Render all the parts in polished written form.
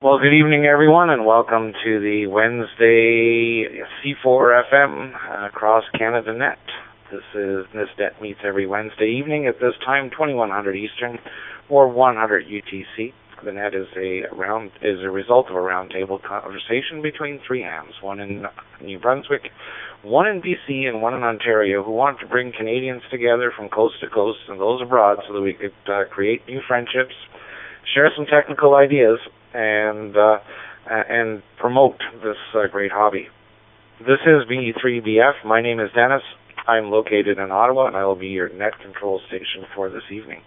Well, good evening, everyone, and welcome to the Wednesday C4FM across Canada Net. This net meets every Wednesday evening at this time, 2100 Eastern or 100 UTC. The net is a result of a roundtable conversation between three hams, one in New Brunswick, one in BC, and one in Ontario, who want to bring Canadians together from coast to coast and those abroad so that we could create new friendships, share some technical ideas, and promote this great hobby. This is VE3BF. My name is Dennis. I'm located in Ottawa, and I will be your net control station for this evening.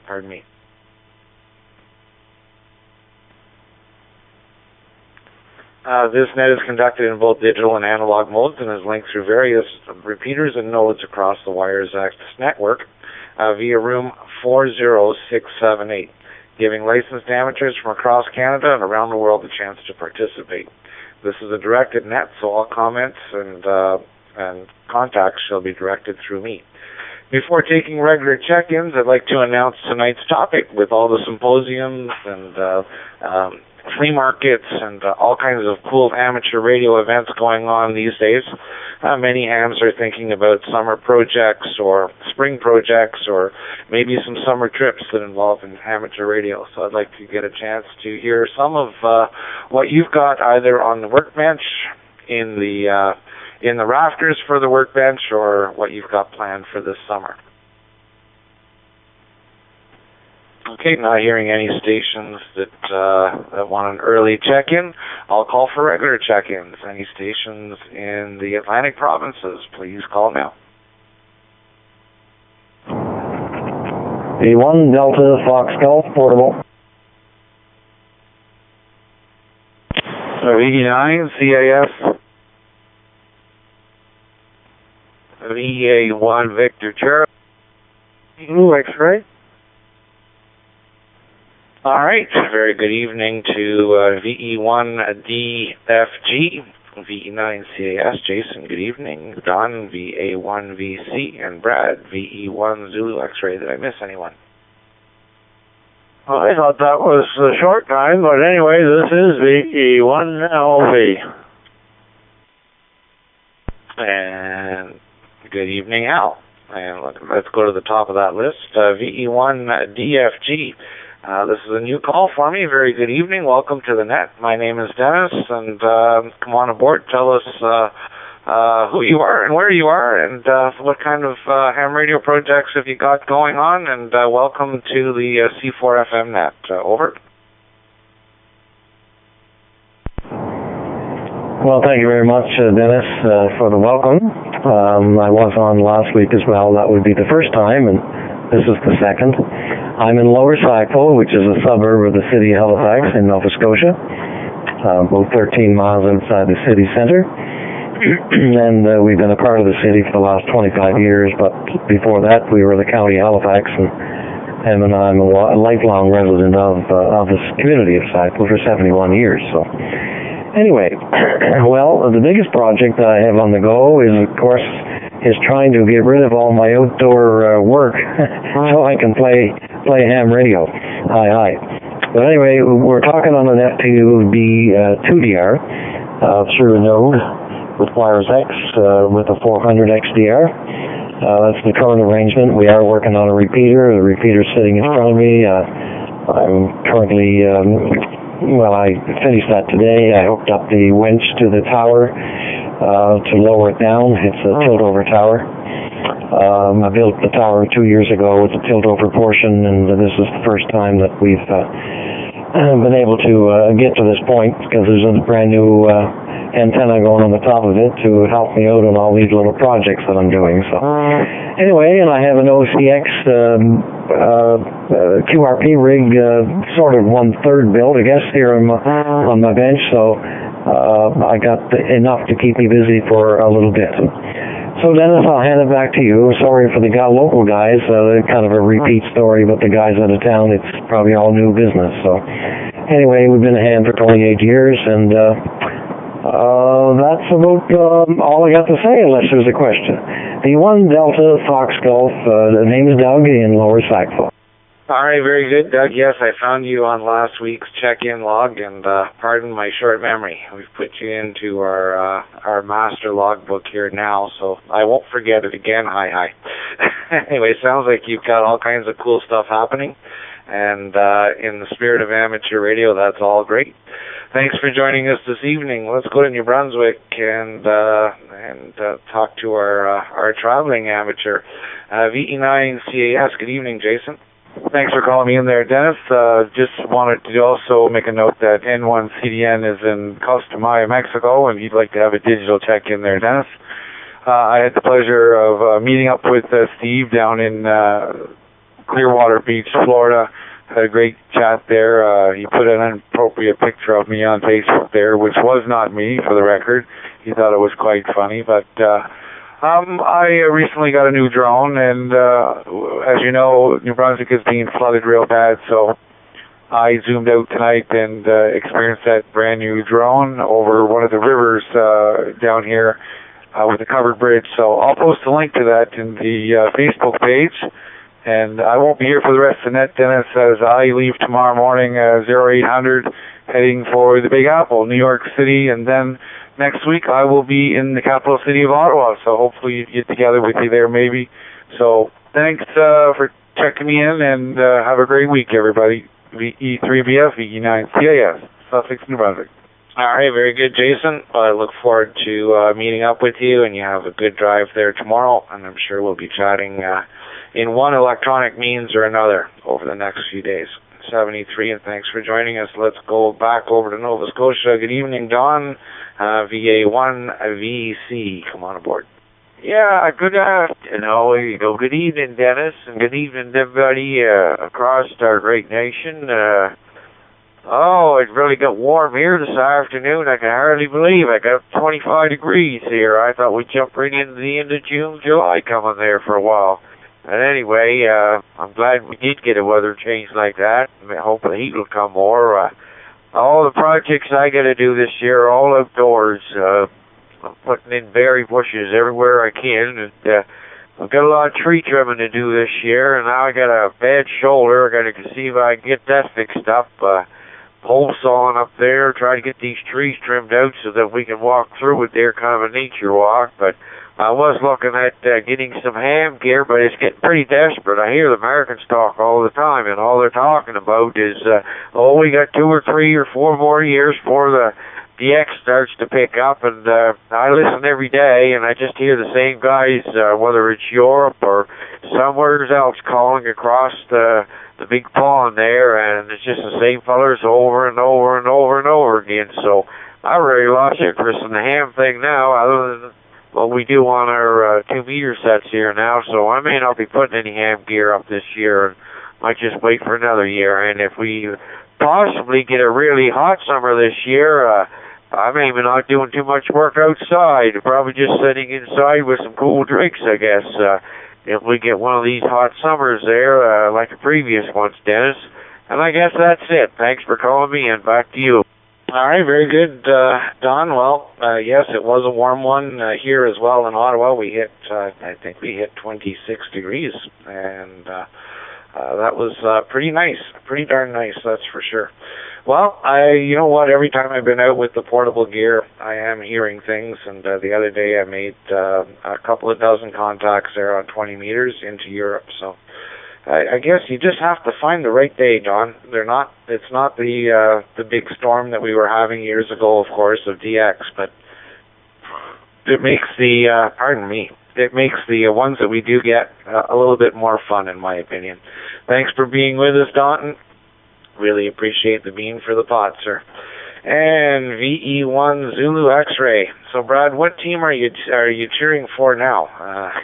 Pardon me. This net is conducted in both digital and analog modes and is linked through various repeaters and nodes across the Wires Access network via room 40678. Giving licensed amateurs from across Canada and around the world a chance to participate. This is a directed net, so all comments and contacts shall be directed through me. Before taking regular check-ins, I'd like to announce tonight's topic with all the symposiums and flea markets and all kinds of cool amateur radio events going on these days. Many hams are thinking about summer projects or spring projects or maybe some summer trips that involve amateur radio. So I'd like to get a chance to hear some of what you've got either on the workbench, in the rafters for the workbench, or what you've got planned for this summer. Okay, not hearing any stations that want an early check-in. I'll call for regular check-ins. Any stations in the Atlantic provinces, please call now. A1 Delta Fox Golf Portable. VE9 CAS. VA1 Victor Charlie. X-ray. All right, very good evening to VE1DFG, VE9CAS, Jason, good evening, Don, VA1VC, and Brad, VE1 Zulu X-ray. Did I miss anyone? Well, I thought that was a short time, but anyway, this is VE1LV. And good evening, Al. And let's go to the top of that list, VE1DFG. This is a new call for me. Very good evening. Welcome to the net. My name is Dennis, and come on aboard. Tell us who you are and where you are, and what kind of ham radio projects have you got going on, and welcome to the C4FM net. Over. Well, thank you very much, Dennis, for the welcome. I was on last week as well. That would be the first time, and this is the second. I'm in Lower Sackville, which is a suburb of the city of Halifax in Nova Scotia, about 13 miles outside the city centre. And we've been a part of the city for the last 25 years, but before that we were the county of Halifax, and I'm a lifelong resident of this community of Sackville for 71 years. So anyway, well, the biggest project that I have on the go is, of course, trying to get rid of all my outdoor work so I can play ham radio. Hi. But anyway, we're talking on an FTUB 2DR through a node with Wires X with a 400 XDR. That's the current arrangement. We are working on a repeater. The repeater's sitting in front of me. I'm currently, I finished that today. I hooked up the winch to the tower to lower it down. It's a tilt-over tower. I built the tower 2 years ago with the tilt-over portion, and this is the first time that we've been able to get to this point, because there's a brand new antenna going on the top of it to help me out on all these little projects that I'm doing. So anyway, and I have an OCX QRP rig, sort of 1/3 build, I guess, here on my bench. So I got enough to keep me busy for a little bit. So Dennis, I'll hand it back to you. Sorry for the local guys, kind of a repeat story, but the guys out of town, it's probably all new business. So anyway, we've been a hand for 28 years, and that's about all I got to say, unless there's a question. The 1 Delta Fox Golf, the name is Doug in Lower Sackville. All right, very good, Doug. Yes, I found you on last week's check-in log, and pardon my short memory. We've put you into our master logbook here now, so I won't forget it again. Hi. Anyway, sounds like you've got all kinds of cool stuff happening, and in the spirit of amateur radio, that's all great. Thanks for joining us this evening. Let's go to New Brunswick and talk to our traveling amateur, VE9CAS. Good evening, Jason. Thanks for calling me in there, Dennis. Just wanted to also make a note that N1CDN is in Costa Maya, Mexico, and you'd like to have a digital check in there, Dennis. I had the pleasure of meeting up with Steve down in Clearwater Beach, Florida. Had a great chat there. He put an inappropriate picture of me on Facebook there, which was not me, for the record. He thought it was quite funny, but I recently got a new drone, and as you know, New Brunswick is being flooded real bad, so I zoomed out tonight and experienced that brand new drone over one of the rivers down here with a covered bridge. So I'll post a link to that in the Facebook page, and I won't be here for the rest of the net, Dennis, as I leave tomorrow morning 0800 heading for the Big Apple, New York City, and then next week I will be in the capital city of Ottawa, so hopefully get together with you there maybe. So thanks for checking me in, and have a great week, everybody. VE3BF, VE9CAS, Sussex, New Brunswick. All right, very good, Jason. I look forward to meeting up with you, and you have a good drive there tomorrow, and I'm sure we'll be chatting in one electronic means or another over the next few days. 73, and thanks for joining us. Let's go back over to Nova Scotia. Good evening, Don. VA1VC, come on aboard. Yeah, good evening, Dennis, and good evening to everybody across our great nation. It really got warm here this afternoon. I can hardly believe I got 25 degrees here. I thought we'd jump right into the end of June, July coming there for a while. And anyway, I'm glad we did get a weather change like that. I hope the heat will come more. All the projects I got to do this year are all outdoors. I'm putting in berry bushes everywhere I can. And I've got a lot of tree trimming to do this year. And now I got a bad shoulder. I got to see if I can get that fixed up. Pole sawing up there, try to get these trees trimmed out so that we can walk through it there, kind of a nature walk. But I was looking at getting some ham gear, but it's getting pretty desperate. I hear the Americans talk all the time, and all they're talking about is, we got 2 or 3 or 4 more years before the X starts to pick up. And I listen every day, and I just hear the same guys, whether it's Europe or somewhere else, calling across the big pond there, and it's just the same fellers over and over and over and over again. So I really lost interest in the ham thing now, other than what we do on our 2-meter sets here now. So I may not be putting any ham gear up this year, and might just wait for another year. And if we possibly get a really hot summer this year, I may be not doing too much work outside, probably just sitting inside with some cool drinks, I guess. If we get one of these hot summers there, like the previous ones, Dennis. And I guess that's it. Thanks for calling me, and back to you. All right, very good, Don. Well, yes, it was a warm one here as well in Ottawa. We hit, I think we hit 26 degrees, and that was pretty nice, pretty darn nice, that's for sure. Well, you know what, every time I've been out with the portable gear, I am hearing things, and the other day I made a couple of dozen contacts there on 20 meters into Europe, so I guess you just have to find the right day, Don. It's not the big storm that we were having years ago, of course, of DX, but it makes it makes the ones that we do get a little bit more fun, in my opinion. Thanks for being with us, Don. Really appreciate the bean for the pot, sir. And VE1 Zulu X-Ray. So, Brad, what team are you cheering for now?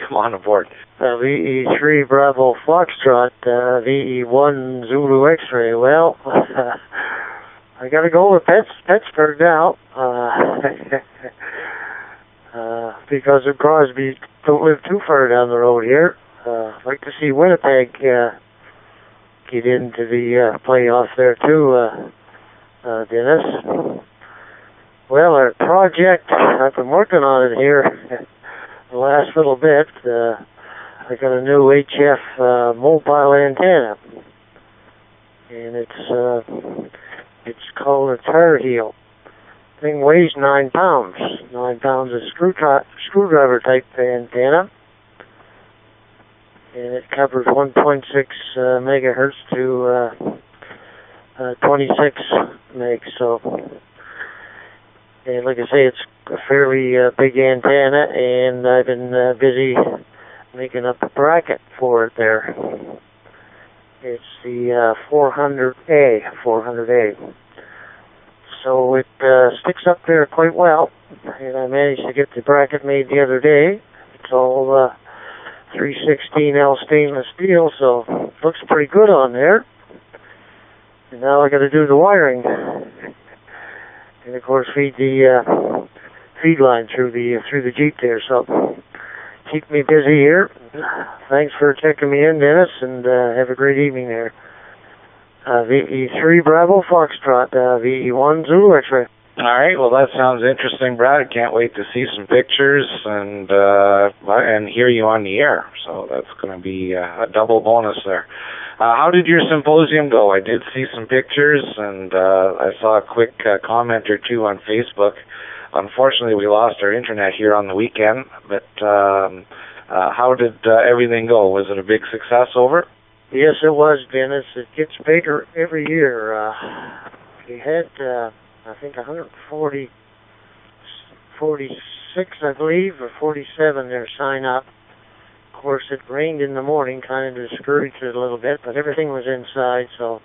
Come on aboard. VE3 Bravo Foxtrot, VE1 Zulu X-Ray. Well, I got to go with Pittsburgh now, because of Crosby don't live too far down the road here. I'd like to see Winnipeg get into the playoffs there too, Dennis. Well, our project, I've been working on it here the last little bit. I got a new HF mobile antenna and it's called a Tar Heel. Thing weighs 9 pounds. 9 pounds of screwdriver type antenna, and it covers 1.6 megahertz to 26 megs. So, and like I say, it's a fairly big antenna, and I've been busy making up a bracket for it there. It's the 400A. So it sticks up there quite well, and I managed to get the bracket made the other day. It's all 316L stainless steel, so it looks pretty good on there. And now I got to do the wiring, and of course feed the feed line through the Jeep there. So keep me busy here. Thanks for checking me in, Dennis, and have a great evening there. VE3 Bravo Foxtrot, VE1 Zulu X-ray. All right, well, that sounds interesting, Brad. I can't wait to see some pictures and hear you on the air. So that's going to be a double bonus there. How did your symposium go? I did see some pictures, and I saw a quick comment or two on Facebook. Unfortunately, we lost our internet here on the weekend, but how did everything go? Was it a big success over? Yes, it was, Dennis. It gets bigger every year. We had, I think, 46, I believe, or 47 there sign up. Of course, it rained in the morning, kind of discouraged it a little bit, but everything was inside, so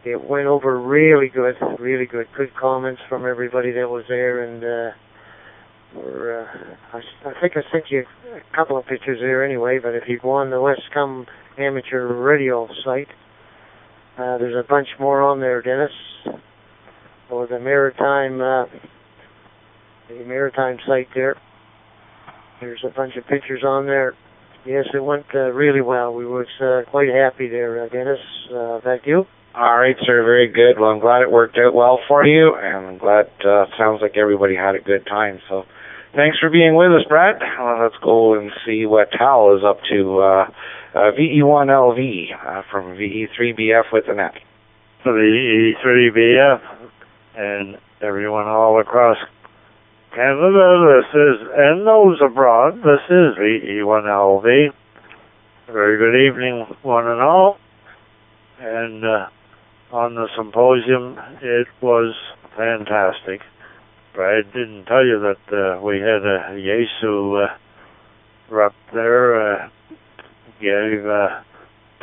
it went over really good, really good. Good comments from everybody that was there, and I think I sent you a couple of pictures there anyway, but if you go on the Westcom amateur radio site, there's a bunch more on there, Dennis, or the maritime site there. There's a bunch of pictures on there. Yes, it went really well. We was quite happy there, Dennis. Back to you. All right, sir. Very good. Well, I'm glad it worked out well for you, and I'm glad sounds like everybody had a good time. So thanks for being with us, Brad. Let's go and see what Hal is up to. VE1LV from VE3BF with the net. VE3BF and everyone all across Canada, this is, and those abroad, this is VE1LV. Very good evening, one and all. And on the symposium, it was fantastic. Brad didn't tell you that we had a Yaesu rep there, gave a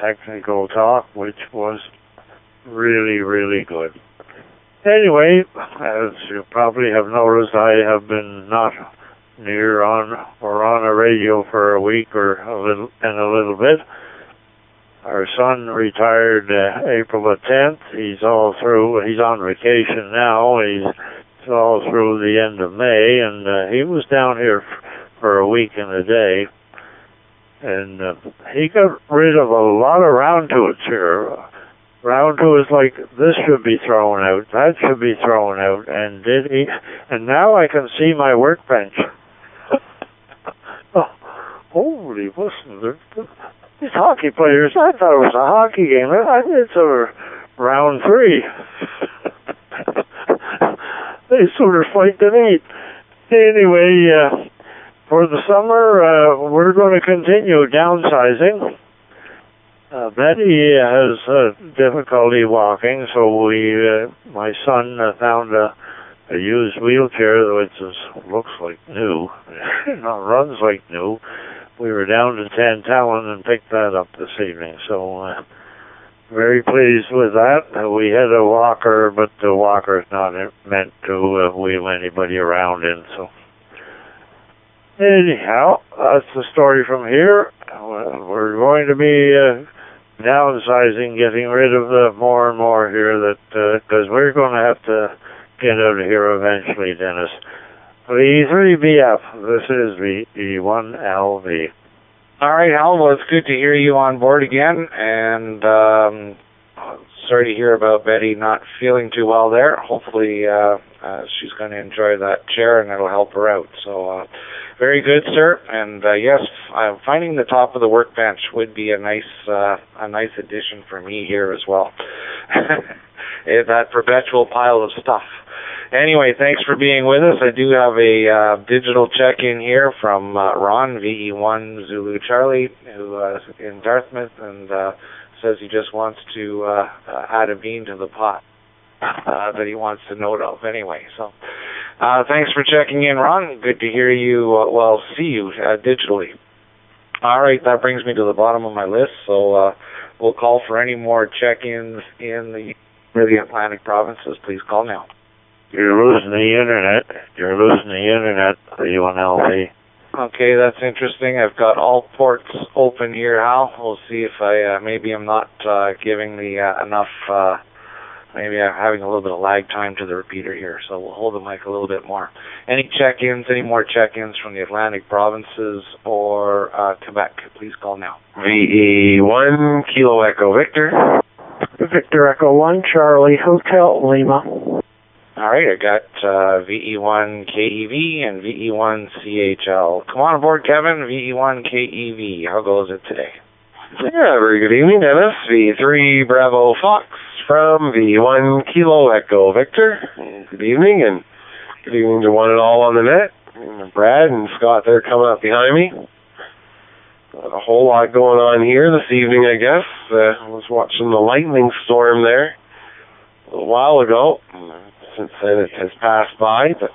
technical talk, which was really, really good. Anyway, as you probably have noticed, I have been not near on a radio for a week or a little bit. Our son retired April the 10th. He's all through. He's on vacation now. He's all through the end of May, and he was down here for a week and a day. And he got rid of a lot of round to it here. Round to is like, this should be thrown out, that should be thrown out, and did he? And now I can see my workbench. Oh, holy, listen, these hockey players, I thought it was a hockey game. It's a round 3. They sort of fight the need. Anyway, for the summer, we're going to continue downsizing. Betty has difficulty walking, so my son found a used wheelchair which looks like new, runs like new. We were down to Tantallon and picked that up this evening, so very pleased with that. We had a walker, but the walker's not meant to wheel anybody around in, so anyhow, that's the story from here. We're going to be downsizing, getting rid of the more and more here, because we're going to have to get out of here eventually, Dennis. VE3BF, this is VE1LV. All right, Hal, well, it's good to hear you on board again, and sorry to hear about Betty not feeling too well there. Hopefully she's going to enjoy that chair and it'll help her out. So Very good, sir. And yes, finding the top of the workbench would be a nice addition for me here as well. That perpetual pile of stuff. Anyway, thanks for being with us. I do have a digital check-in here from Ron, VE1 Zulu Charlie, who is in Dartmouth, and says he just wants to add a bean to the pot that he wants to note of anyway. So thanks for checking in, Ron. Good to hear you, see you digitally. All right, that brings me to the bottom of my list, so we'll call for any more check-ins in the Atlantic provinces. Please call now. You're losing the internet. V1LV. Okay, that's interesting. I've got all ports open here, Hal. We'll see if maybe I'm not giving the enough, maybe I'm having a little bit of lag time to the repeater here, so we'll hold the mic a little bit more. Any more check-ins from the Atlantic provinces or Quebec? Please call now. VE1 Kilo Echo Victor. Victor Echo 1, Charlie Hotel Lima. All right, I got VE1 KEV and VE1 CHL. Come on aboard, Kevin. VE1 KEV. How goes it today? Yeah, very good evening, Dennis. V3 Bravo Fox from V1 Kilo Echo Victor. Good evening, and good evening to one and all on the net. And Brad and Scott, they're coming up behind me. A whole lot going on here this evening, I guess. I was watching the lightning storm there a little while ago. Since then it has passed by, but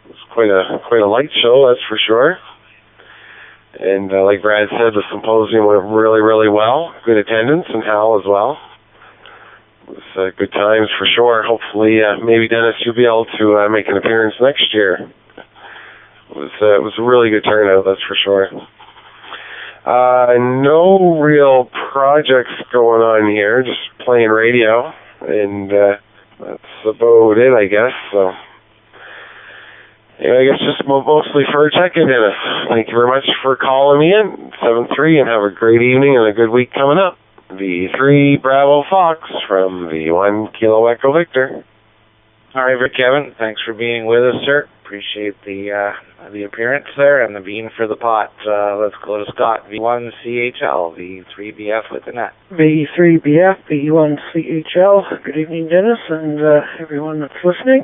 it was quite a light show, that's for sure. And like Brad said, the symposium went really, really well. Good attendance, and Hal as well. It was good times for sure. Hopefully, maybe Dennis, you'll be able to make an appearance next year. It was a really good turnout, that's for sure. No real projects going on here, just playing radio, and that's about it, I guess. So, yeah, I guess just mostly for checking, Dennis. Thank you very much for calling me in, 7-3, and have a great evening and a good week coming up. V3 Bravo Fox from V1 Kilo Echo Victor. All right, Rick Kevin, thanks for being with us, sir. Appreciate the appearance there and the bean for the pot. Let's go to Scott, V1 CHL, V3BF with the net. V3BF, V1 CHL. Good evening, Dennis, and everyone that's listening.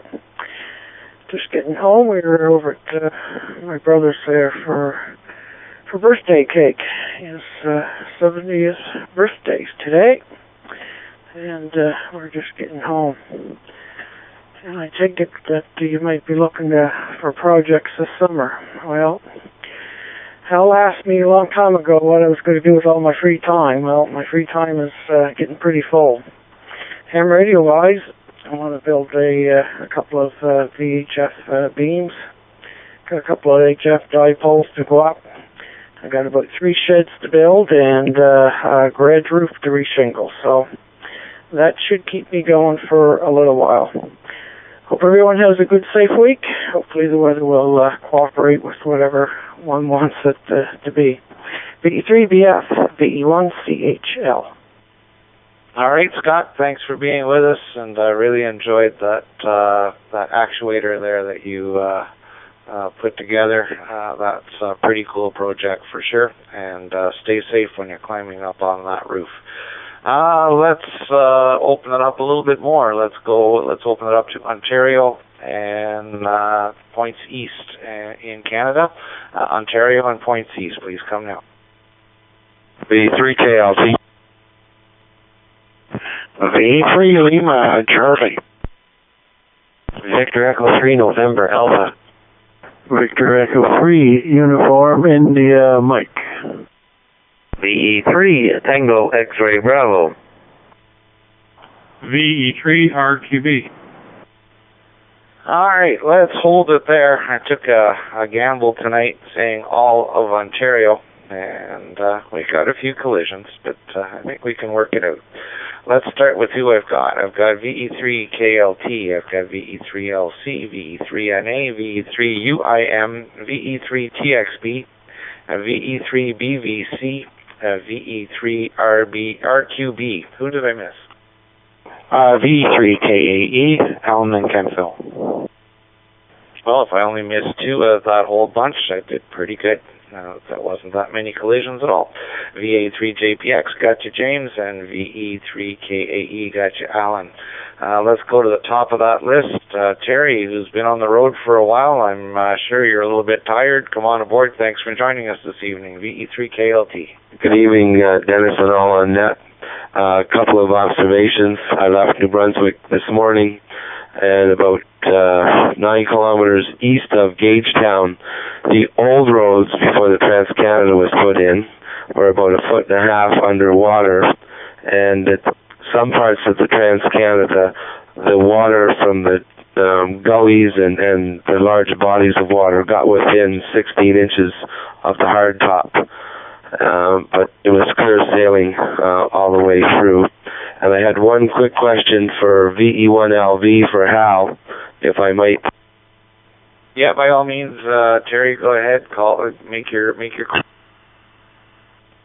Just getting home. We were over at my brother's there for birthday cake. His 70th birthday today, and we're just getting home. And I take it that you might be looking for projects this summer. Well, Hal asked me a long time ago what I was going to do with all my free time. Well, my free time is getting pretty full. Ham radio-wise, I want to build a couple of VHF beams. Got a couple of HF dipoles to go up. I got about 3 sheds to build and a garage roof to reshingle. So that should keep me going for a little while. Hope everyone has a good, safe week. Hopefully the weather will cooperate with whatever one wants it to be. VE3BF, VE1CHL. All right, Scott, thanks for being with us, and I really enjoyed that actuator there that you put together. That's a pretty cool project for sure, and stay safe when you're climbing up on that roof. Let's open it up a little bit more. Let's open it up to Ontario and points east in Canada. Ontario and points east, please come now. V3KLT. V3 Lima Charlie. Victor Echo 3 November Alpha. Victor Echo 3 Uniform India Mike. VE3 Tango X-Ray Bravo. VE3 RQB. All right, let's hold it there. I took a gamble tonight saying all of Ontario, and we got a few collisions, but I think we can work it out. Let's start with who I've got. I've got VE3KLT, I've got VE3LC, VE3NA, VE3UIM, VE3TXB, VE3BVC, VE3RQB. Who did I miss? V3KAE, Alan and Kentville. Well, if I only missed two of that whole bunch, I did pretty good. That wasn't that many collisions at all. VA3JPX got you, James, and VE3KAE got you, Alan. Let's go to the top of that list. Terry, who's been on the road for a while, I'm sure you're a little bit tired. Come on aboard. Thanks for joining us this evening. VE3KLT. Good evening, Dennis and all on net. A couple of observations. I left New Brunswick this morning, and about 9 kilometers east of Gagetown, the old roads before the Trans-Canada was put in were about 1.5 feet underwater, and at some parts of the Trans-Canada, the water from the gullies and the large bodies of water got within 16 inches of the hard top. But it was clear sailing all the way through. And I had one quick question for VE1LV for Hal, if I might. Yeah, by all means, Terry, go ahead. Make your.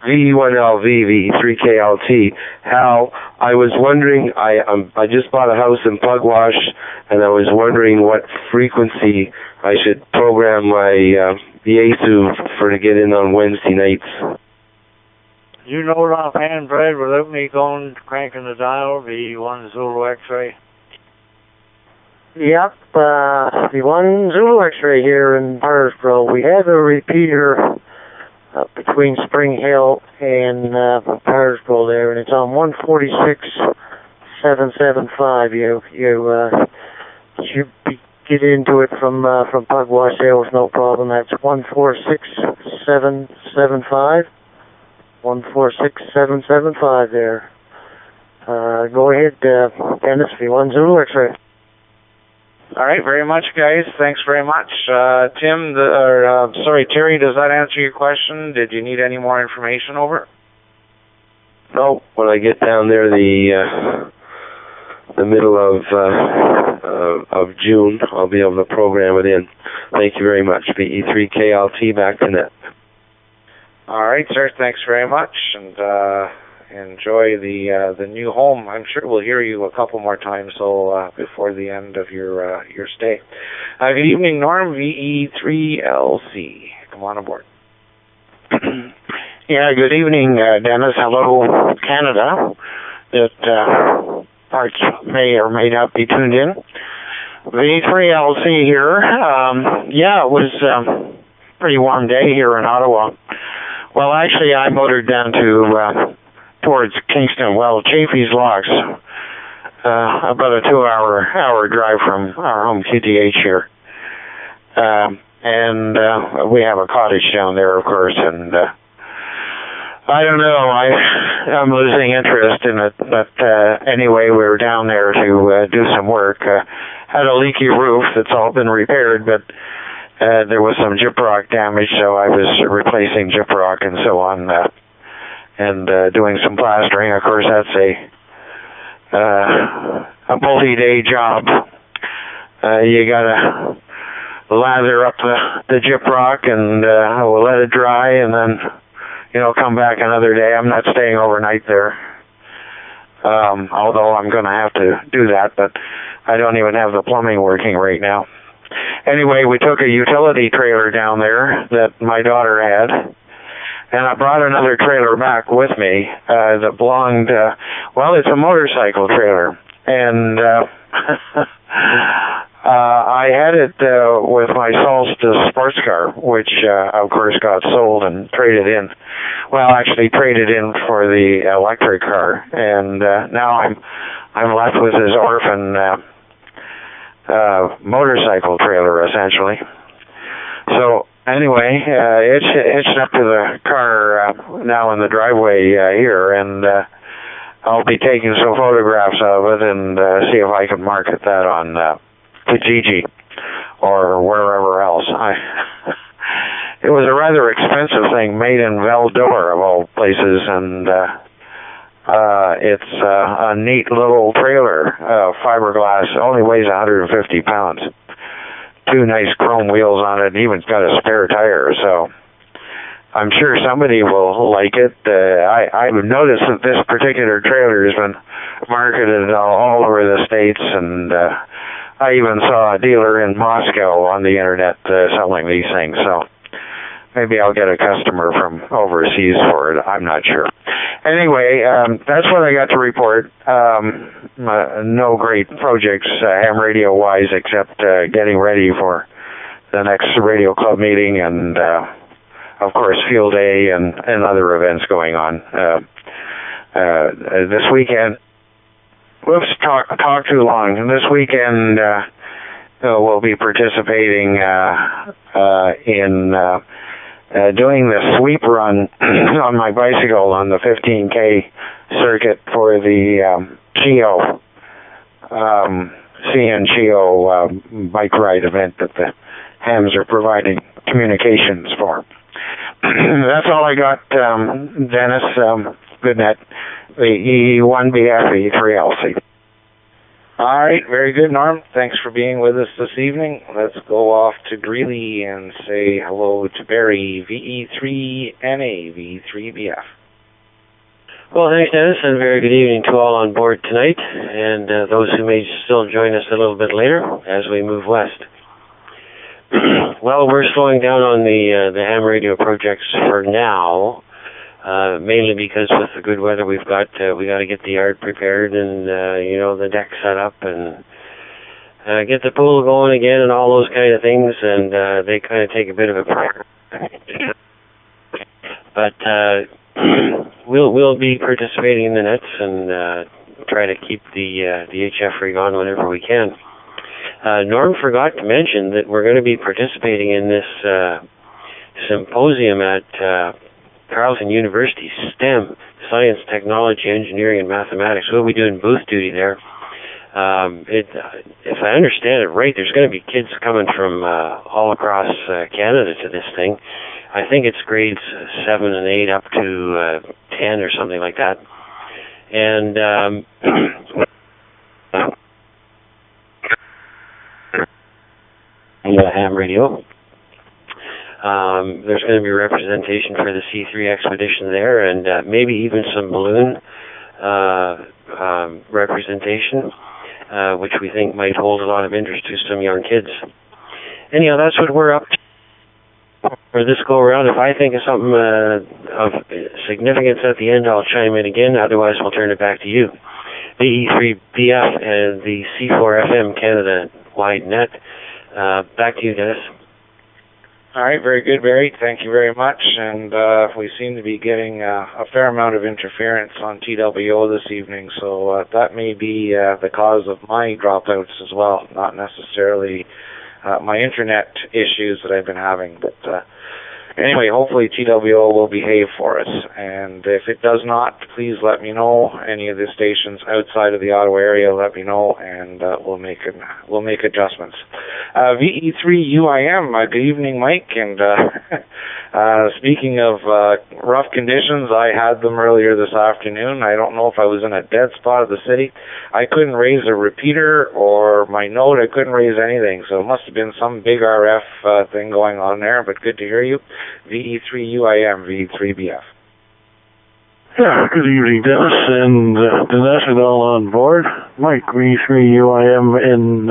VE1LV, VE3KLT. Hal, I was wondering, I just bought a house in Pugwash, and I was wondering what frequency I should program my Yesu for to get in on Wednesday nights. You know it offhand, Brad, without me cranking the dial, V1 Zulu X-ray? Yep, the one Zulu X-ray here in Parsbro. We have a repeater between Spring Hill and Parsbro there, and it's on 146.775. You get into it from Pugwash there with no problem. That's 146.775. 146.775 there. Go ahead, Dennis, V1 Zulu X-ray. All right, very much, guys. Thanks very much. Tim, Terry, does that answer your question? Did you need any more information over? No, when I get down there the middle of June, I'll be able to program it in. Thank you very much. VE3KLT, back to net. All right, sir. Thanks very much, and enjoy the new home. I'm sure we'll hear you a couple more times before the end of your stay. Good evening, Norm. VE3LC. Come on aboard. Yeah, good evening, Dennis. Hello, Canada. That parts may or may not be tuned in. VE3LC here. Yeah, it was a pretty warm day here in Ottawa. Well, actually, I motored down to towards Kingston, Chafee's Locks, about a 2-hour drive from our home QTH here. And we have a cottage down there, of course, and I don't know, I'm losing interest in it, but anyway, we were down there to do some work. Had a leaky roof that's all been repaired, but there was some gyprock damage, so I was replacing gyprock and so on, and doing some plastering. Of course, that's a multi-day job. You gotta lather up the gyprock and we'll let it dry, and then come back another day. I'm not staying overnight there, although I'm going to have to do that, but I don't even have the plumbing working right now. Anyway, we took a utility trailer down there that my daughter had, and I brought another trailer back with me that belonged, it's a motorcycle trailer, and I had it with my Solstice sports car, which of course got sold and traded in. Well, actually traded in for the electric car, and now I'm left with this orphan motorcycle trailer, essentially. So anyway, hitched up to the car now in the driveway here, and I'll be taking some photographs of it and see if I can market that on Kijiji or wherever else. It was a rather expensive thing, made in Val-d'Or of all places, and it's a neat little trailer, fiberglass, only weighs 150 pounds. 2 nice chrome wheels on it, even got a spare tire, so I'm sure somebody will like it. I've noticed that this particular trailer has been marketed all over the States, and I even saw a dealer in Moscow on the internet selling these things, so maybe I'll get a customer from overseas for it. I'm not sure. Anyway, that's what I got to report. No great projects ham radio-wise, except getting ready for the next radio club meeting and, of course, field day and other events going on. This weekend, talk too long. And this weekend, we'll be participating in doing the sweep run on my bicycle on the 15K circuit for the CHEO, CNCHEO bike ride event that the hams are providing communications for. That's all I got, Dennis. Good net. The E1BF, E3LC. All right, very good, Norm. Thanks for being with us this evening. Let's go off to Greeley and say hello to Barry, VE3NA, V3BF. Well, thanks, Dennis, and very good evening to all on board tonight, and those who may still join us a little bit later as we move west. Well, we're slowing down on the ham radio projects for now, mainly because with the good weather we've got, we got to get the yard prepared and the deck set up and get the pool going again and all those kind of things, and they kind of take a bit of a break. But we'll be participating in the nets and try to keep the HF rig on whenever we can. Norm forgot to mention that we're going to be participating in this symposium at Carleton University, STEM, Science, Technology, Engineering, and Mathematics. We'll be doing booth duty there. If I understand it right, there's going to be kids coming from all across Canada to this thing. I think it's grades 7 and 8 up to 10 or something like that. And ham radio. There's going to be representation for the C3 expedition there, and maybe even some balloon representation, which we think might hold a lot of interest to some young kids. Anyhow, that's what we're up to for this go-around. If I think of something of significance at the end, I'll chime in again. Otherwise, we'll turn it back to you. The E3BF and the C4FM Canada-wide net. Back to you, Dennis. All right, very good, Barry. Thank you very much. And we seem to be getting a fair amount of interference on TWO this evening, so that may be the cause of my dropouts as well, not necessarily my internet issues that I've been having. But anyway, hopefully TWO will behave for us. And if it does not, please let me know. Any of the stations outside of the Ottawa area, let me know, and we'll make adjustments. VE3UIM, good evening, Mike. And speaking of rough conditions, I had them earlier this afternoon. I don't know if I was in a dead spot of the city. I couldn't raise a repeater or my note. I couldn't raise anything. So it must have been some big RF thing going on there, but good to hear you. VE3UIM, V3BF. Yeah, good evening, Dennis, and Dinesh and all on board. Mike, V3UIM in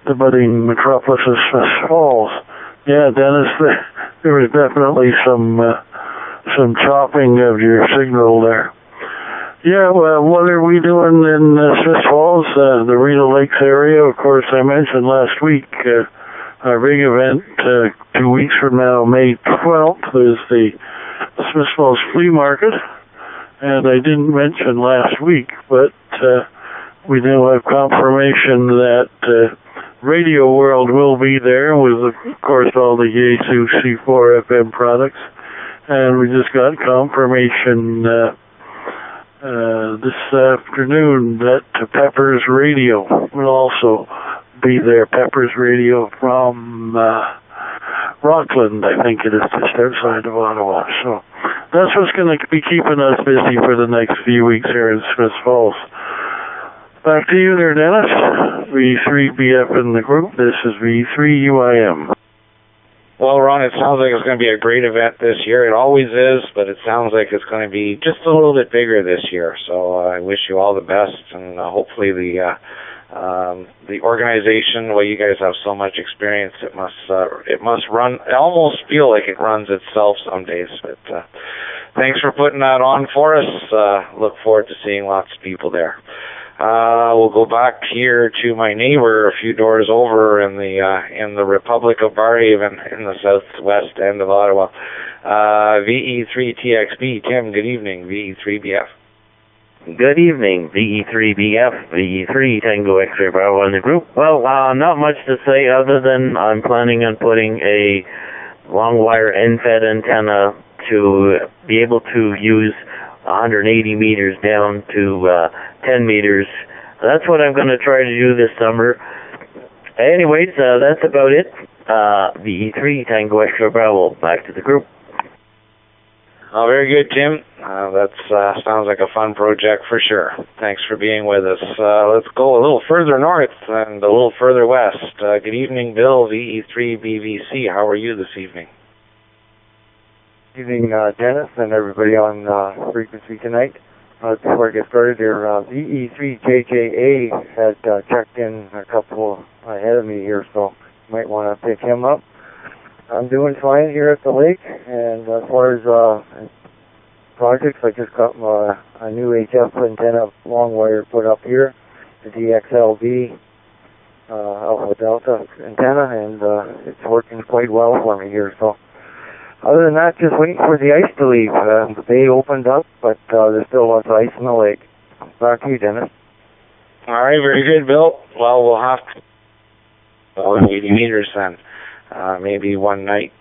the budding metropolis of Smith Falls. Yeah, Dennis, there was definitely some chopping of your signal there. Yeah, well, what are we doing in Smith Falls, the Rita Lakes area? Of course, I mentioned last week our big event 2 weeks from now, May 12th, is the Smith Falls Flea Market. And I didn't mention last week, but we now have confirmation that Radio World will be there with, of course, all the Yaesu C4FM products. And we just got confirmation this afternoon that Peppers Radio will also be there. Peppers Radio from Rockland, I think it is, just outside of Ottawa. So that's what's going to be keeping us busy for the next few weeks here in Smith Falls. Back to you there, Dennis. V3BF in the group. This is V3UIM. Well, Ron, it sounds like it's going to be a great event this year. It always is, but it sounds like it's going to be just a little bit bigger this year. So I wish you all the best, and hopefully the The organization, well, you guys have so much experience, it must run, I almost feel like it runs itself some days, but thanks for putting that on for us. Look forward to seeing lots of people there. We'll go back here to my neighbor a few doors over in the Republic of Barhaven in the southwest end of Ottawa. VE3TXB, Tim, good evening, VE3BF. Good evening, VE3BF, VE3 Tango X-Ray Bravo in the group. Well, not much to say other than I'm planning on putting a long wire end-fed antenna to be able to use 180 meters down to 10 meters. That's what I'm going to try to do this summer. Anyways, that's about it. VE3 Tango X-Ray Bravo, back to the group. Oh, very good, Tim. That sounds like a fun project for sure. Thanks for being with us. Let's go a little further north and a little further west. Good evening, Bill, VE3BVC. How are you this evening? Good evening, Dennis, and everybody on frequency tonight. Before I get started here, VE3JJA had checked in a couple ahead of me here, so you might want to pick him up. I'm doing fine here at the lake, and as far as projects, I just got a new HF antenna long wire put up here, the DXLV Alpha Delta antenna, and it's working quite well for me here. So other than that, just waiting for the ice to leave. The bay opened up, but there's still lots of ice in the lake. Back to you, Dennis. All right, very good, Bill. Well, we'll have to 80 meters then. Maybe one night,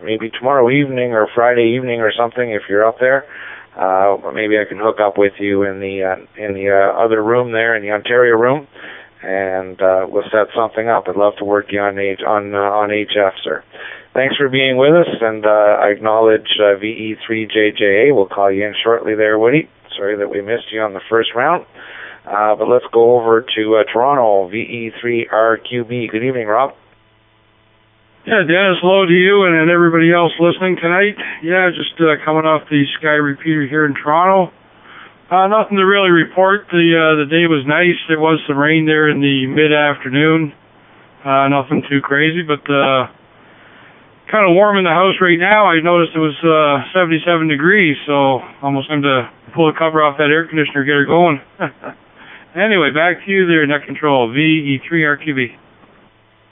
maybe tomorrow evening or Friday evening or something if you're up there. Maybe I can hook up with you in the other room there, in the Ontario room, and we'll set something up. I'd love to work you on HF, sir. Thanks for being with us, and I acknowledge VE3JJA. We'll call you in shortly there, Woody. Sorry that we missed you on the first round. But let's go over to Toronto, VE3RQB. Good evening, Rob. Yeah, Dennis, hello to you and everybody else listening tonight. Yeah, just coming off the Sky repeater here in Toronto. Nothing to really report. The day was nice. There was some rain there in the mid-afternoon. Nothing too crazy, but kind of warm in the house right now. I noticed it was 77 degrees, so almost time to pull the cover off that air conditioner, get her going. Anyway, back to you there, Net Control, VE3RQB.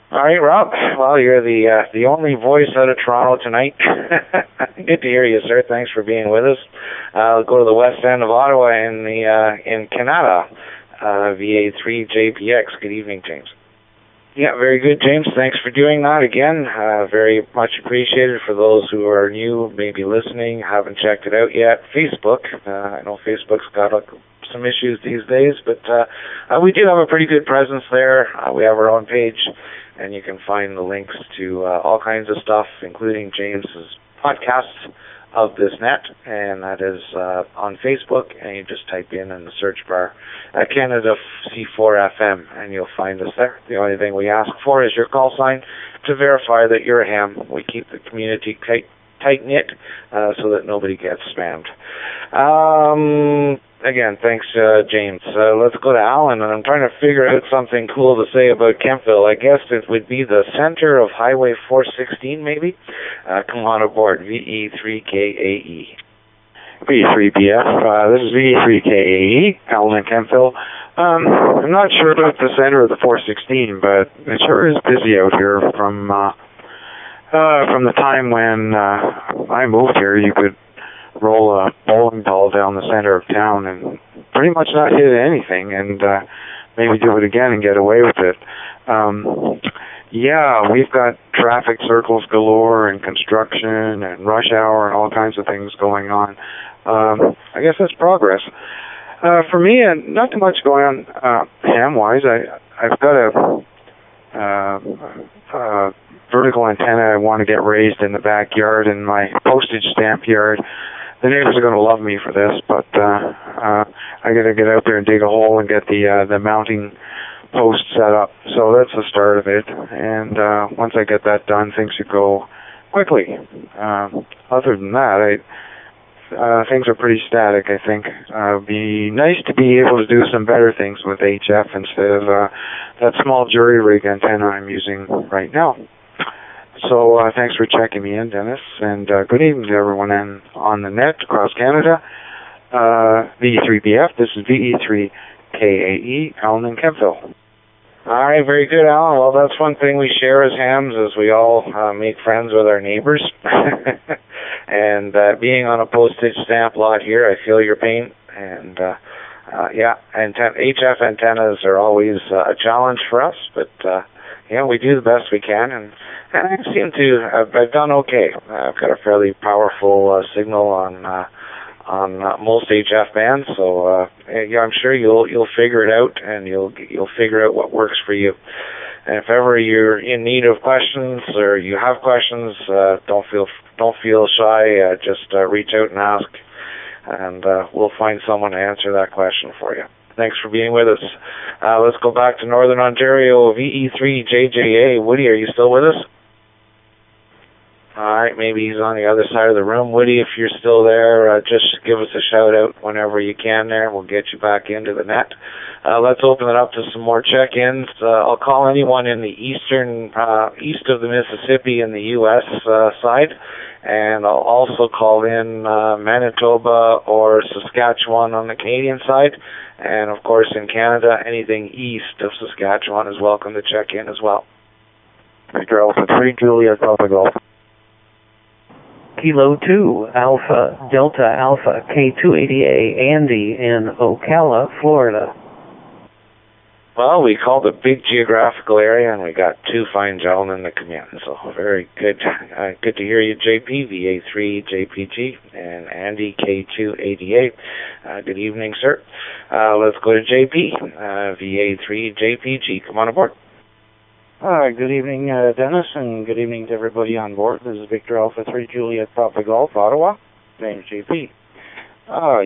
All right, Rob. Well, you're the only voice out of Toronto tonight. Good to hear you, sir. Thanks for being with us. I'll go to the west end of Ottawa in Canada. VA3JPX. Good evening, James. Yeah, very good, James. Thanks for doing that again. Very much appreciated. For those who are new, maybe listening, haven't checked it out yet. Facebook. I know Facebook's got some issues these days, but we do have a pretty good presence there. We have our own page, and you can find the links to all kinds of stuff, including James's podcasts of this net, and that is on Facebook, and you just type in the search bar Canada C4FM, and you'll find us there. The only thing we ask for is your call sign to verify that you're a ham. We keep the community tight-knit so that nobody gets spammed. Again, thanks, James. Let's go to Alan, and I'm trying to figure out something cool to say about Kempville. I guess it would be the center of Highway 416, maybe? Come on aboard, VE3KAE. VE3BF, this is VE3KAE, Alan in Kempville. I'm not sure about the center of the 416, but it sure is busy out here. From the time when I moved here, you could roll a bowling ball down the center of town and pretty much not hit anything, and maybe do it again and get away with it. Yeah, we've got traffic circles galore and construction and rush hour and all kinds of things going on. I guess that's progress. For me, not too much going on ham-wise. I've got a vertical antenna I want to get raised in the backyard in my postage stamp yard. The neighbors are going to love me for this, but I got to get out there and dig a hole and get the mounting post set up. So that's the start of it. And once I get that done, things should go quickly. Other than that, things are pretty static, I think. It'd be nice to be able to do some better things with HF instead of that small jury rig antenna I'm using right now. So thanks for checking me in, Dennis, and good evening to everyone on the net across Canada. VE3BF, this is VE3KAE, Alan in Kempville. All right, very good, Alan. Well, that's one thing we share as hams, is we all make friends with our neighbors. And being on a postage stamp lot here, I feel your pain. And HF antennas are always a challenge for us, but we do the best we can, and I seem to I've done okay. I've got a fairly powerful signal on most HF bands, so I'm sure you'll figure it out, and you'll figure out what works for you. And if ever you're in need of questions or you have questions, don't feel shy. Just reach out and ask, and we'll find someone to answer that question for you. Thanks for being with us. Let's go back to Northern Ontario, VE3JJA. Woody, are you still with us? All right, maybe he's on the other side of the room. Woody, if you're still there, just give us a shout out whenever you can there. We'll get you back into the net. Let's open it up to some more check-ins. I'll call anyone in the east of the Mississippi in the U.S. Side, and I'll also call in Manitoba or Saskatchewan on the Canadian side. And, of course, in Canada, anything east of Saskatchewan is welcome to check in as well. Victor Alpha 3, Juliet Alpha Golf. Kilo 2, Alpha, Delta Alpha, K280A, Andy in Ocala, Florida. Well, we called a big geographical area, and we got two fine gentlemen that come in, so very good. Good to hear you, JP, VA3 JPG, and Andy, K288. Good evening, sir. Let's go to JP, VA3 JPG. Come on aboard. Good evening, Dennis, and good evening to everybody on board. This is Victor Alpha 3 Juliet Papa Golf, Ottawa. Name's JP.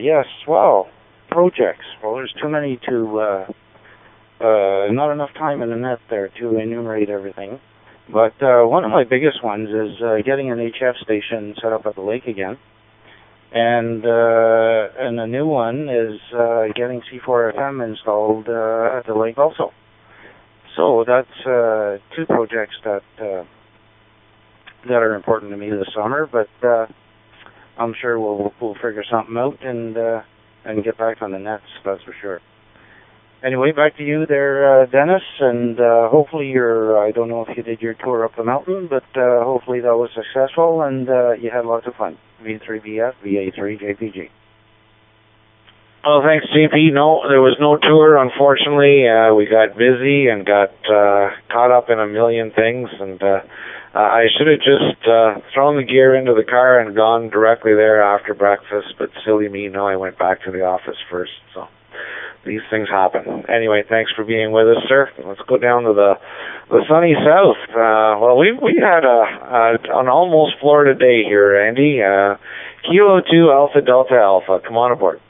Yes, well, projects. Well, there's too many to, not enough time in the net there to enumerate everything. But one of my biggest ones is getting an HF station set up at the lake again. And a new one is getting C4FM installed at the lake also. So that's two projects that are important to me this summer, but I'm sure we'll figure something out and get back on the nets, that's for sure. Anyway, back to you there, Dennis, and hopefully I don't know if you did your tour up the mountain, but hopefully that was successful and you had lots of fun. V3BF, VA3JPG. Oh, thanks, JP. No, there was no tour, unfortunately. We got busy and got caught up in a million things, and I should have just thrown the gear into the car and gone directly there after breakfast, but silly me, no, I went back to the office first, so these things happen. Anyway, thanks for being with us, sir. Let's go down to the sunny south. Well, we had an almost Florida day here, Andy. Kilo 2 Alpha Delta Alpha. Come on aboard.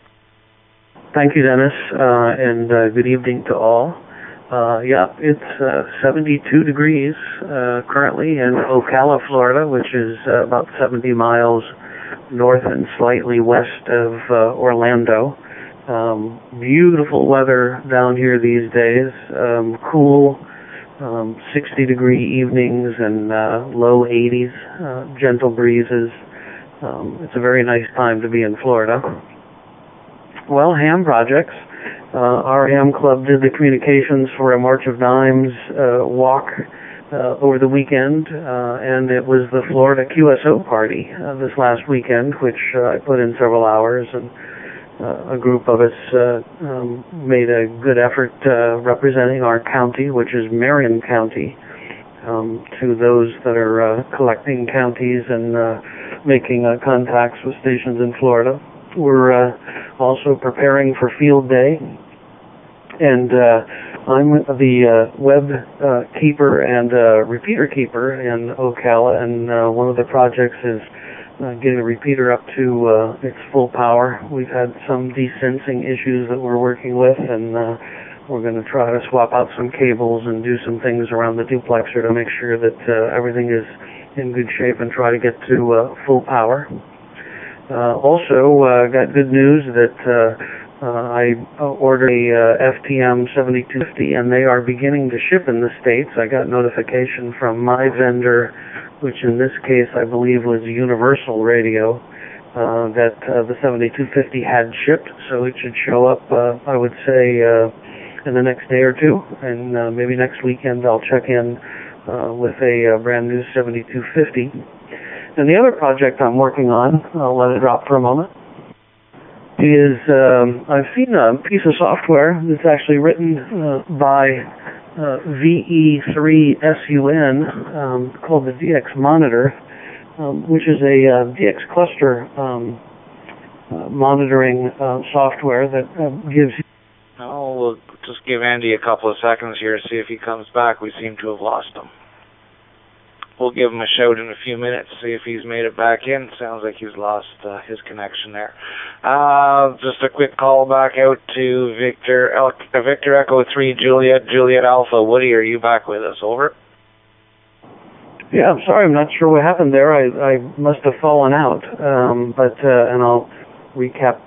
Thank you, Dennis, and good evening to all. It's 72 degrees currently in Ocala, Florida, which is about 70 miles north and slightly west of Orlando. Beautiful weather down here these days. Cool, 60-degree evenings and low 80s, gentle breezes. It's a very nice time to be in Florida. Well, ham projects. Our ham club did the communications for a March of Dimes walk over the weekend, and it was the Florida QSO party this last weekend, which I put in several hours, and a group of us made a good effort representing our county, which is Marion County, to those that are collecting counties and making contacts with stations in Florida. We're also preparing for Field Day, and I'm the web keeper and repeater keeper in Ocala, and one of the projects is getting a repeater up to its full power. We've had some desensing issues that we're working with, and we're going to try to swap out some cables and do some things around the duplexer to make sure that everything is in good shape and try to get to full power. Also, got good news that I ordered a FTM 7250, and they are beginning to ship in the States. I got notification from my vendor, which in this case I believe was Universal Radio, that the 7250 had shipped, so it should show up, I would say, in the next day or two, and maybe next weekend I'll check in with a brand new 7250. And the other project I'm working on, I'll let it drop for a moment, is I've seen a piece of software that's actually written by VE3SUN called the DX Monitor, which is a DX cluster monitoring software that gives you... Oh, we'll just give Andy a couple of seconds here to see if he comes back. We seem to have lost him. We'll give him a shout in a few minutes, see if he's made it back in. Sounds like he's lost his connection there. Just a quick call back out to Victor Echo 3 Juliet Alpha. Woody, are you back with us? Over. Yeah, I'm sorry, I'm not sure what happened there. I must have fallen out. And I'll recap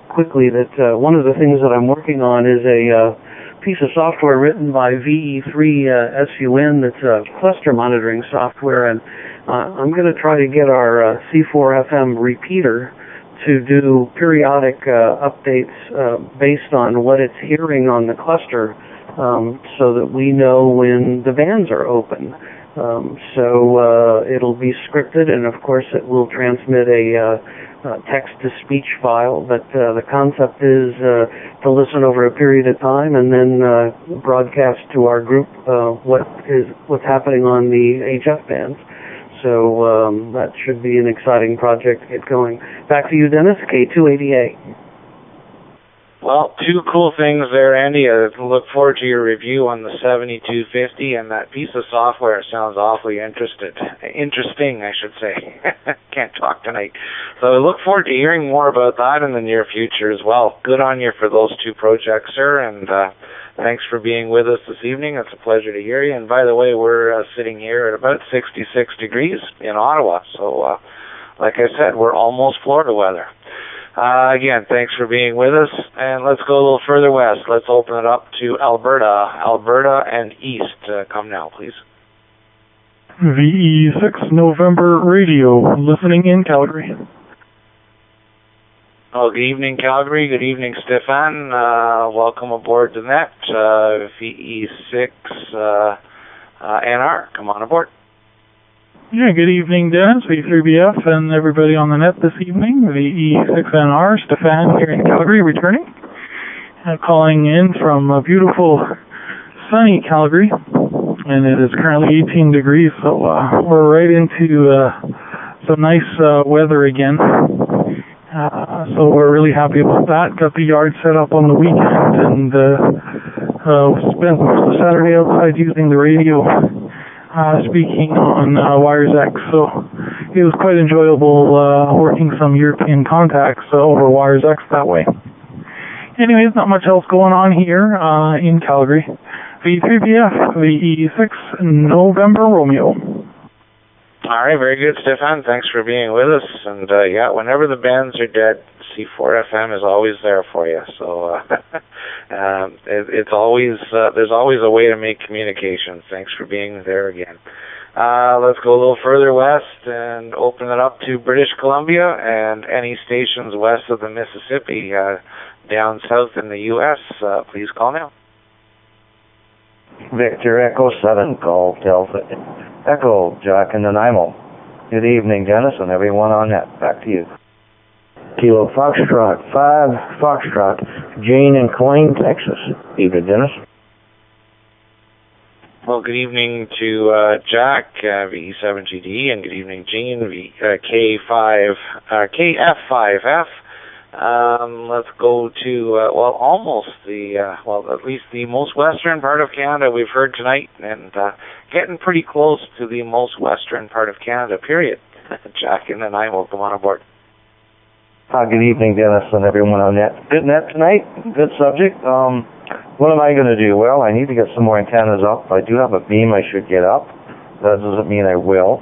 quickly that one of the things that I'm working on is a piece of software written by VE3SUN that's a cluster monitoring software, and I'm going to try to get our C4FM repeater to do periodic updates based on what it's hearing on the cluster, so that we know when the bands are open. So it'll be scripted, and of course it will transmit a text-to-speech file, but the concept is to listen over a period of time and then broadcast to our group what's happening on the HF bands. So that should be an exciting project to get going. Back to you, Dennis, K288. Well, two cool things there, Andy. I look forward to your review on the 7250, and that piece of software sounds awfully interesting, I should say. Can't talk tonight. So I look forward to hearing more about that in the near future as well. Good on you for those two projects, sir, and thanks for being with us this evening. It's a pleasure to hear you. And by the way, we're sitting here at about 66 degrees in Ottawa, so like I said, we're almost Florida weather. Again, thanks for being with us, and let's go a little further west. Let's open it up to Alberta and east. Come now, please. VE6 November Radio, listening in Calgary. Oh, good evening, Calgary. Good evening, Stefan. Welcome aboard the net. VE6 NR, come on aboard. Yeah, good evening, Dennis, V3BF, and everybody on the net this evening. VE6NR, Stefan here in Calgary, returning. Calling in from beautiful, sunny Calgary, and it is currently 18 degrees, so we're right into some nice weather again. So we're really happy about that. Got the yard set up on the weekend, and spent the Saturday outside using the radio. Speaking on Wires X, so it was quite enjoyable working some European contacts over Wires X that way. Anyways, not much else going on here in Calgary. V3BF, VE6 November Romeo. All right, very good, Stefan. Thanks for being with us. And yeah, whenever the bands are dead, C4FM is always there for you. So it's always there's always a way to make communication. Thanks for being there again. Let's go a little further west and open it up to British Columbia and any stations west of the Mississippi, down south in the U.S. Please call now. Victor Echo 7, call Delta Echo, Jack and Nanaimo. Good evening, Dennis, and everyone on net. Back to you. Kilo Foxtrot, 5 Foxtrot, Jane in Killeen, Texas. Evening, Dennis. Well, good evening to Jack, VE7GD, and good evening, Gene, KF5F. Let's go to, almost at least the most western part of Canada we've heard tonight, and getting pretty close to the most western part of Canada, period. Jack and then I will come on aboard. Good evening, Dennis, and everyone on net. Good net tonight. Good subject. What am I going to do? Well, I need to get some more antennas up. I do have a beam I should get up. That doesn't mean I will.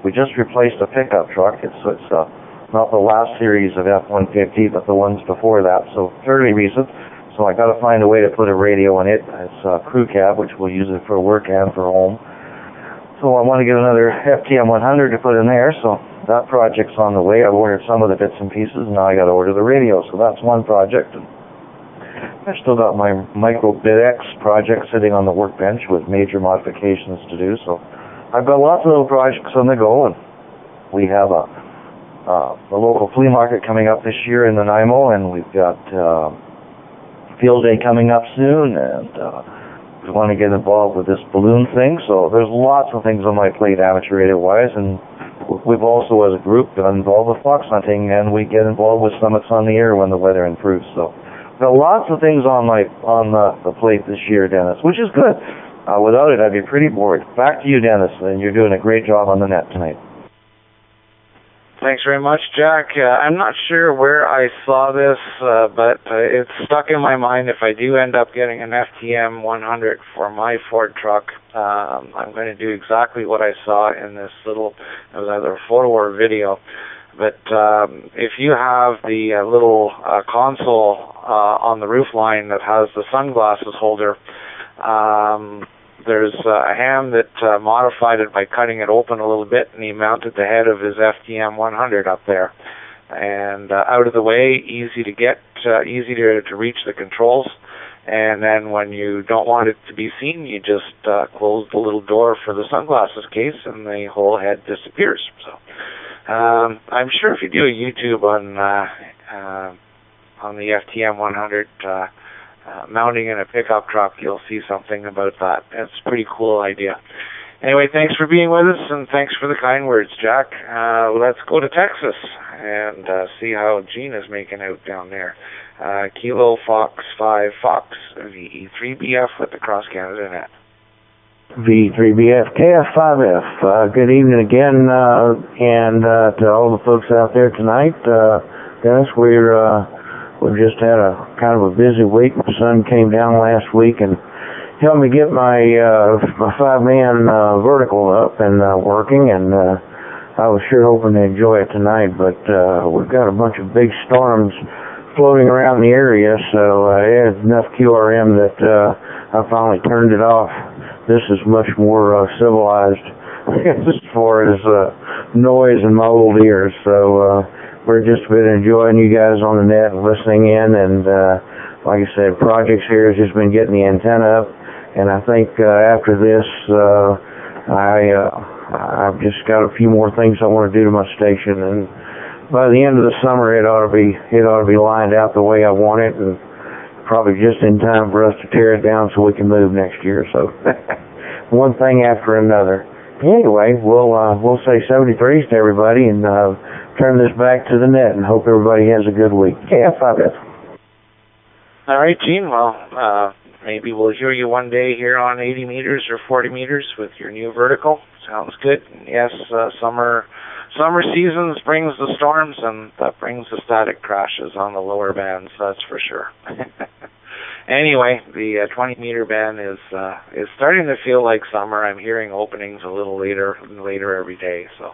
We just replaced a pickup truck. It's not the last series of F-150, but the ones before that, so fairly recent. So I got to find a way to put a radio in it. It's a crew cab, which we'll use it for work and for home. So I want to get another FTM 100 to put in there, so that project's on the way. I've ordered some of the bits and pieces, now I got to order the radio, so that's one project. I've still got my Micro BitX project sitting on the workbench with major modifications to do, so I've got lots of little projects on the go, and we have a local flea market coming up this year in Nanaimo, and we've got field day coming up soon, and we want to get involved with this balloon thing, so there's lots of things on my plate amateur radio-wise, and we've also, as a group, been involved with fox hunting, and we get involved with summits on the air when the weather improves, so there are lots of things on the plate this year, Dennis, which is good. Without it, I'd be pretty bored. Back to you, Dennis, and you're doing a great job on the net tonight. Thanks very much, Jack. I'm not sure where I saw this, but it's stuck in my mind. If I do end up getting an FTM 100 for my Ford truck, I'm going to do exactly what I saw in this little, it was either a photo or a video. But if you have the little console on the roof line that has the sunglasses holder, there's a ham that modified it by cutting it open a little bit, and he mounted the head of his FTM 100 up there. And out of the way, easy to get, easy to reach the controls. And then when you don't want it to be seen, you just close the little door for the sunglasses case, and the whole head disappears. So I'm sure if you do a YouTube on the FTM 100, mounting in a pickup truck, you'll see something about that. It's a pretty cool idea. Anyway, thanks for being with us, and thanks for the kind words, Jack. Let's go to Texas and see how Gene is making out down there. Kilo Fox 5 Fox VE3BF with the Cross Canada Net. V3BF KF5F. Good evening again, and to all the folks out there tonight. Dennis, we've just had a kind of a busy week. The sun came down last week and helped me get my 5-man vertical up and working, and I was sure hoping to enjoy it tonight, but we've got a bunch of big storms floating around the area, so it had enough QRM that I finally turned it off. This is much more civilized as far as noise in my old ears, so we're just been enjoying you guys on the net and listening in, and like I said, projects here has just been getting the antenna up, and I think after this, I've just got a few more things I want to do to my station, and by the end of the summer, it ought to be lined out the way I want it, and probably just in time for us to tear it down so we can move next year. So one thing after another. Anyway, we'll say 73s to everybody, and turn this back to the net, and hope everybody has a good week. KF5F. All right, Gene. Well, maybe we'll hear you one day here on 80 meters or 40 meters with your new vertical. Sounds good. Yes, summer seasons brings the storms, and that brings the static crashes on the lower bands. That's for sure. Anyway, the 20-meter band is starting to feel like summer. I'm hearing openings a little later and later every day. So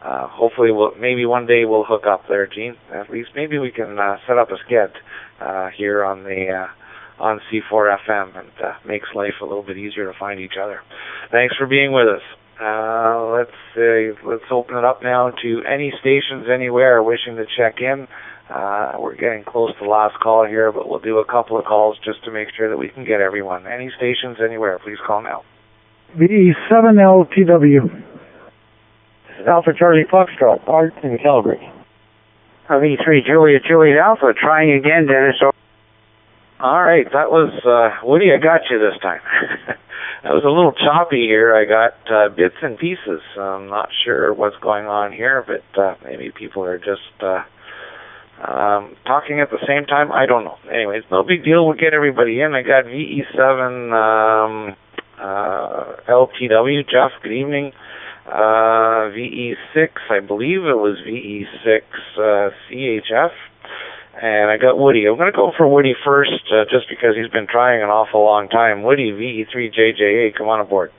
hopefully, maybe one day we'll hook up there, Gene. At least maybe we can set up a sked here on the on C4FM, and makes life a little bit easier to find each other. Thanks for being with us. Let's open it up now to any stations anywhere wishing to check in. We're getting close to the last call here, but we'll do a couple of calls just to make sure that we can get everyone. Any stations anywhere, please call now. V7LTW. Alpha Charlie Foxtrot, Art in Calgary. V3 Juliet Alpha, trying again, Dennis. All right, that was Woody. I got you this time. That was a little choppy here. I got bits and pieces. I'm not sure what's going on here, but maybe people are just talking at the same time. I don't know. Anyways, no big deal. We'll get everybody in. I got VE7 LTW. Jeff, good evening. VE6, I believe it was VE6 CHF. And I got Woody. I'm going to go for Woody first, just because he's been trying an awful long time. Woody, VE3JJA, come on aboard.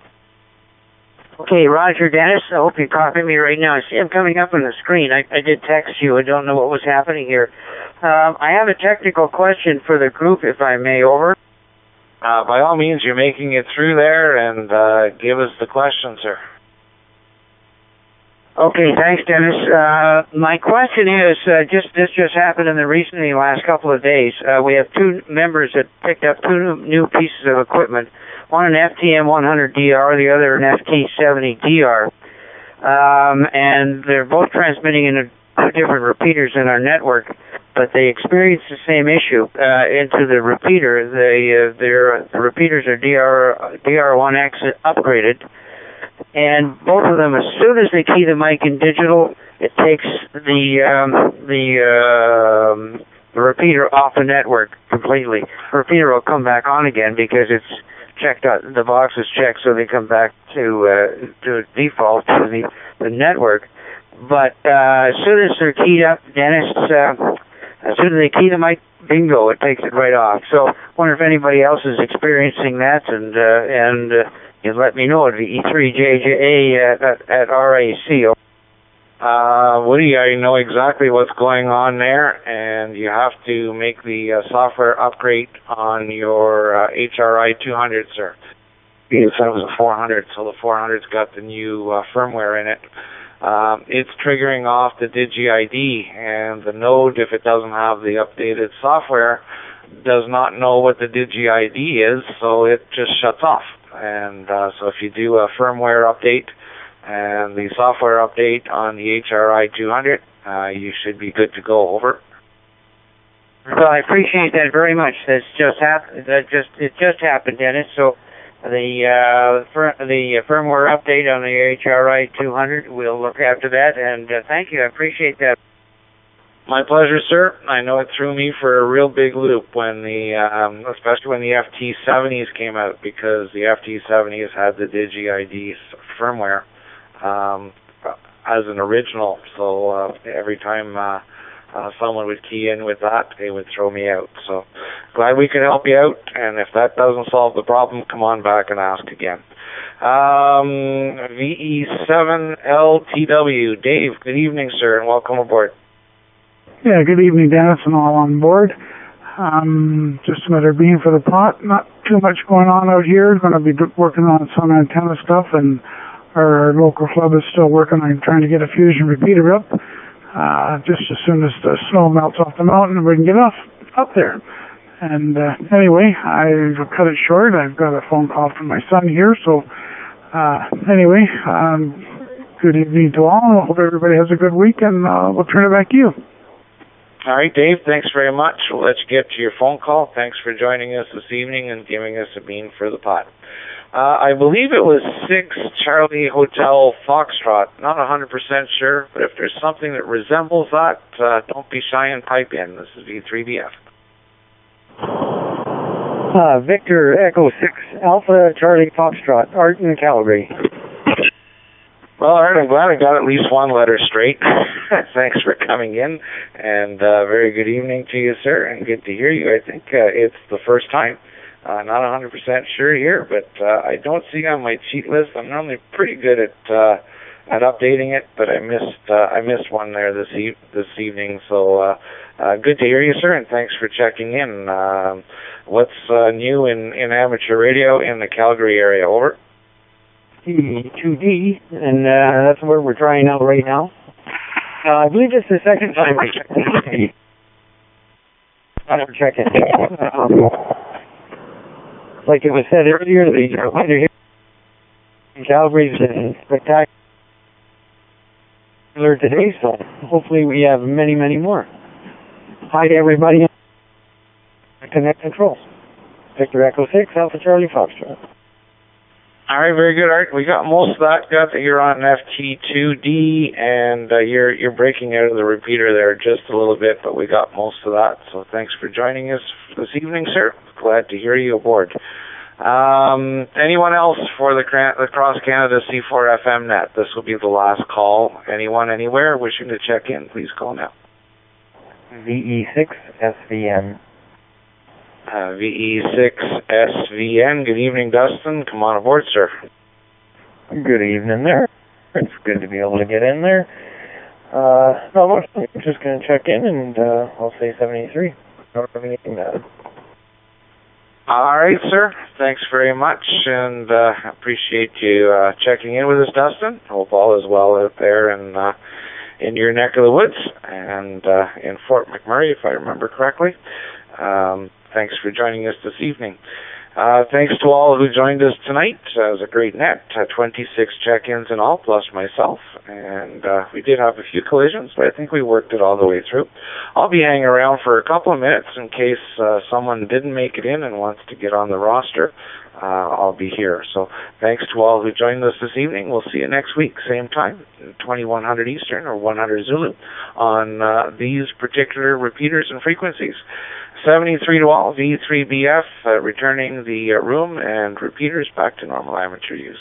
Okay, Roger, Dennis, I hope you're copying me right now. I see I'm coming up on the screen. I did text you. I don't know what was happening here. I have a technical question for the group, if I may. Over. By all means, you're making it through there, and give us the question, sir. Okay, thanks, Dennis. My question is, this just happened in the last couple of days. We have two members that picked up two new pieces of equipment. One an FTM 100DR, the other an FT70DR. And they're both transmitting into two different repeaters in our network, but they experienced the same issue into the repeater. The repeaters are DR1X upgraded, and both of them, as soon as they key the mic in digital, it takes the repeater off the network completely. The repeater will come back on again because it's checked out. The box is checked, so they come back to default to the network. But as soon as they're keyed up, Dennis, as soon as they key the mic, bingo, it takes it right off. So I wonder if anybody else is experiencing that, and you let me know at E3JJA at RAC. Woody, I know exactly what's going on there, and you have to make the software upgrade on your HRI 200, sir. You said it was a 400, so the 400's got the new firmware in it. It's triggering off the DigiID, and the node, if it doesn't have the updated software, does not know what the DigiID is, so it just shuts off. And so if you do a firmware update and the software update on the HRI 200, you should be good to go. Over. Well, I appreciate that very much. It just happened, Dennis. So the firmware update on the HRI 200, we'll look after that. And thank you. I appreciate that. My pleasure, sir. I know it threw me for a real big loop when especially when the FT70s came out, because the FT70s had the DigiID firmware as an original. So every time someone would key in with that, they would throw me out. So glad we could help you out. And if that doesn't solve the problem, come on back and ask again. VE7LTW, Dave. Good evening, sir, and welcome aboard. Yeah, good evening, Dennis, and all on board. Just another beam for the pot. Not too much going on out here. Going to be working on some antenna stuff, and our local club is still working on trying to get a fusion repeater up. Just as soon as the snow melts off the mountain, we can get up there. And anyway, I've cut it short. I've got a phone call from my son here. So anyway, good evening to all. I hope everybody has a good week, and we'll turn it back to you. All right, Dave, thanks very much. We'll let you get to your phone call. Thanks for joining us this evening and giving us a bean for the pot. I believe it was 6 Charlie Hotel Foxtrot. Not 100% sure, but if there's something that resembles that, don't be shy and pipe in. This is V3BF. Victor Echo 6 Alpha Charlie Foxtrot, Art in Calgary. Well, Art, I'm glad I got at least one letter straight. Thanks for coming in, and very good evening to you, sir, and good to hear you. I think it's the first time. Not 100% sure here, but I don't see on my cheat list. I'm normally pretty good at updating it, but I missed one there this evening. So good to hear you, sir, and thanks for checking in. What's new in amateur radio in the Calgary area? Over. 2D, and that's where we're trying out right now. I believe it's the second time we checked it. I'm checking. Like it was said earlier, the weather here in Calgary is spectacular today, so hopefully we have many, many more. Hi to everybody on Connect Controls. Victor Echo 6, Alpha Charlie Foxtrot. All right, very good, Art. We got most of that. Got that you're on FT2D, and you're breaking out of the repeater there just a little bit, but we got most of that. So thanks for joining us this evening, sir. Glad to hear you aboard. Anyone else for the Cross Canada C4FM net? This will be the last call. Anyone, anywhere, wishing to check in, please call now. VE6SVN. VE6SVN. Good evening, Dustin. Come on aboard, sir. Good evening there. It's good to be able to get in there. No, I'm just going to check in, and I'll say 73. Don't have anything to add. All right, sir. Thanks very much, and appreciate you checking in with us, Dustin. Hope all is well out there in your neck of the woods and in Fort McMurray, if I remember correctly. Thanks for joining us this evening. Thanks to all who joined us tonight. It was a great net, 26 check-ins in all, plus myself. And we did have a few collisions, but I think we worked it all the way through. I'll be hanging around for a couple of minutes in case someone didn't make it in and wants to get on the roster. I'll be here. So thanks to all who joined us this evening. We'll see you next week, same time, 2100 Eastern or 100 Zulu on these particular repeaters and frequencies. 73 to all, V3BF, returning the room and repeaters back to normal amateur use.